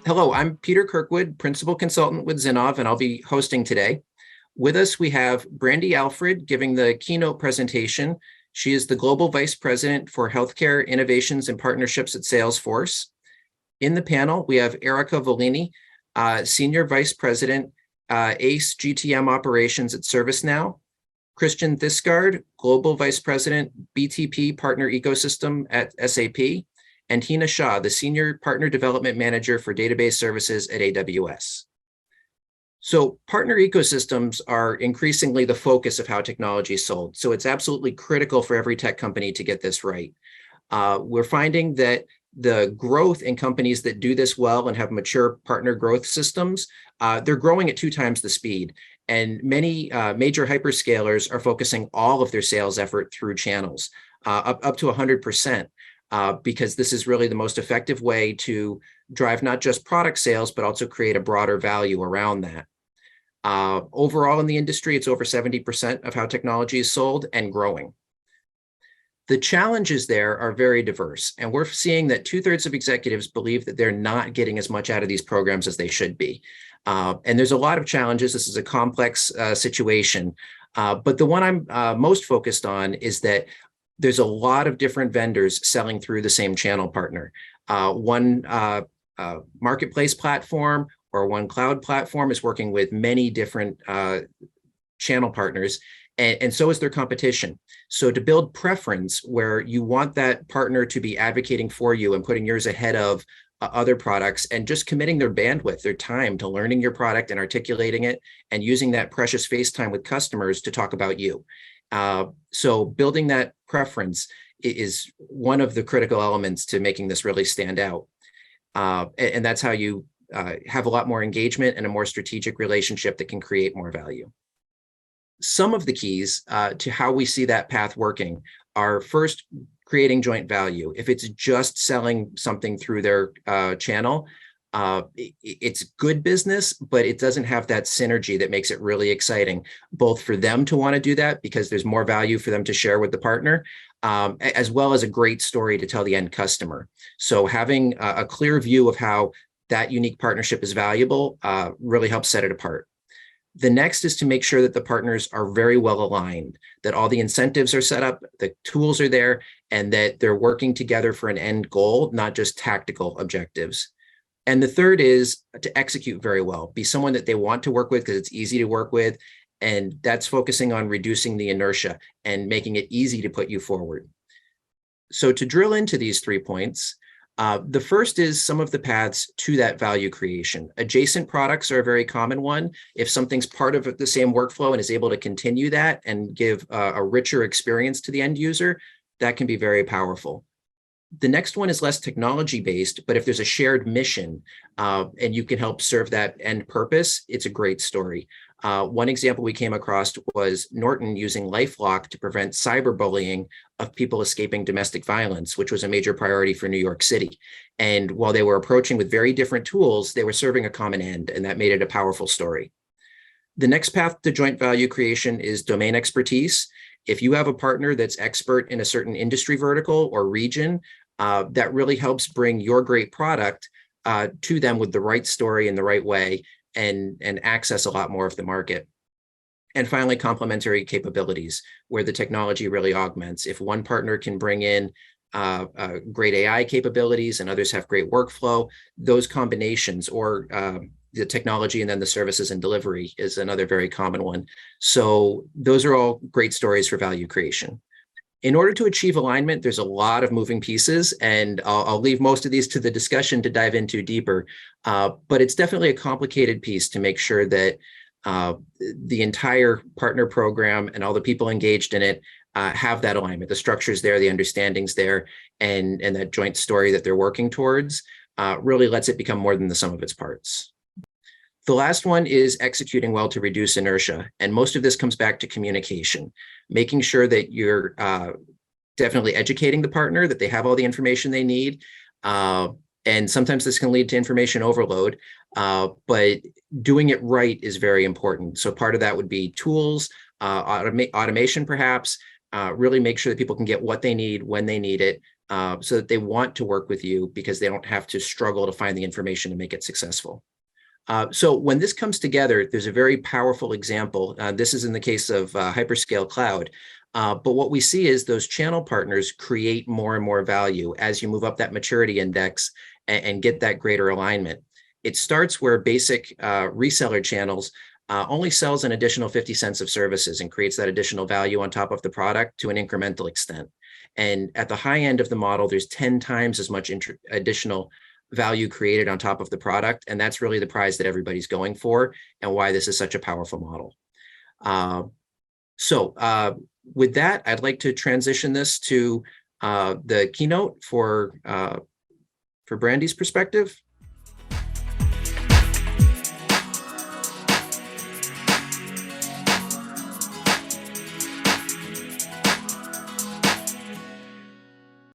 Hello, I'm Peter Kirkwood, Principal Consultant with Zinnov, and I'll be hosting today. With us, we have Brandy Alfred giving the keynote presentation. She is the Global Vice President for Healthcare Innovations and Partnerships at Salesforce. In the panel, we have Erica Volini, Senior Vice President, ACE GTM Operations at ServiceNow. Christian Thysgaard, Global Vice President, BTP Partner Ecosystem at SAP. And Hina Shah, the Senior Partner Development Manager for Database Services at AWS. So partner ecosystems are increasingly the focus of how technology is sold. So it's absolutely critical for every tech company to get this right. We're finding that the growth in companies that do this well and have mature partner growth systems, they're growing at 2 times the speed. And many major hyperscalers are focusing all of their sales effort through channels, up to 100%. Because this is really the most effective way to drive not just product sales, but also create a broader value around that. Overall in the industry, it's over 70% of how technology is sold and growing. The challenges there are very diverse, and we're seeing that 2/3 of executives believe that they're not getting as much out of these programs as they should be. And there's a lot of challenges. This is a complex situation, but the one I'm most focused on is that there's a lot of different vendors selling through the same channel partner. One marketplace platform or one cloud platform is working with many different channel partners, and so is their competition. So to build preference where you want that partner to be advocating for you and putting yours ahead of other products and just committing their bandwidth, their time to learning your product and articulating it and using that precious face time with customers to talk about you. So building that preference is one of the critical elements to making this really stand out. And that's how you have a lot more engagement and a more strategic relationship that can create more value. Some of the keys to how we see that path working are first, creating joint value. If it's just selling something through their channel, it's good business, but it doesn't have that synergy that makes it really exciting, both for them to want to do that because there's more value for them to share with the partner, as well as a great story to tell the end customer. So having a clear view of how that unique partnership is valuable really helps set it apart. The next is to make sure that the partners are very well aligned, that all the incentives are set up, the tools are there, and that they're working together for an end goal, not just tactical objectives. And the third is to execute very well, be someone that they want to work with because it's easy to work with. And that's focusing on reducing the inertia and making it easy to put you forward. So to drill into these 3 points, the first is some of the paths to that value creation. Adjacent products are a very common one. If something's part of the same workflow and is able to continue that and give a richer experience to the end user, that can be very powerful. The next one is less technology-based, but if there's a shared mission and you can help serve that end purpose, it's a great story. One example we came across was Norton using LifeLock to prevent cyberbullying of people escaping domestic violence, which was a major priority for New York City. And while they were approaching with very different tools, they were serving a common end, and that made it a powerful story. The next path to joint value creation is domain expertise. If you have a partner that's expert in a certain industry vertical or region, that really helps bring your great product to them with the right story in the right way and access a lot more of the market. And finally, complementary capabilities, where the technology really augments. If one partner can bring in great AI capabilities and others have great workflow, those combinations, or the technology and then the services and delivery is another very common one. So those are all great stories for value creation. In order to achieve alignment, there's a lot of moving pieces, and I'll leave most of these to the discussion to dive into deeper, but it's definitely a complicated piece to make sure that the entire partner program and all the people engaged in it have that alignment. The structure's there, the understanding's there, and that joint story that they're working towards really lets it become more than the sum of its parts. The last one is executing well to reduce inertia. And most of this comes back to communication, making sure that you're definitely educating the partner, that they have all the information they need. And sometimes this can lead to information overload, but doing it right is very important. So part of that would be tools, automation perhaps, really make sure that people can get what they need when they need it, so that they want to work with you because they don't have to struggle to find the information to make it successful. So when this comes together, there's a very powerful example. This is in the case of hyperscale cloud. But what we see is those channel partners create more and more value as you move up that maturity index and get that greater alignment. It starts where basic reseller channels only sells an additional 50 cents of services and creates that additional value on top of the product to an incremental extent. And at the high end of the model, there's 10 times as much additional value created on top of the product. And that's really the prize that everybody's going for and why this is such a powerful model. With that, I'd like to transition this to the keynote for Brandy's perspective.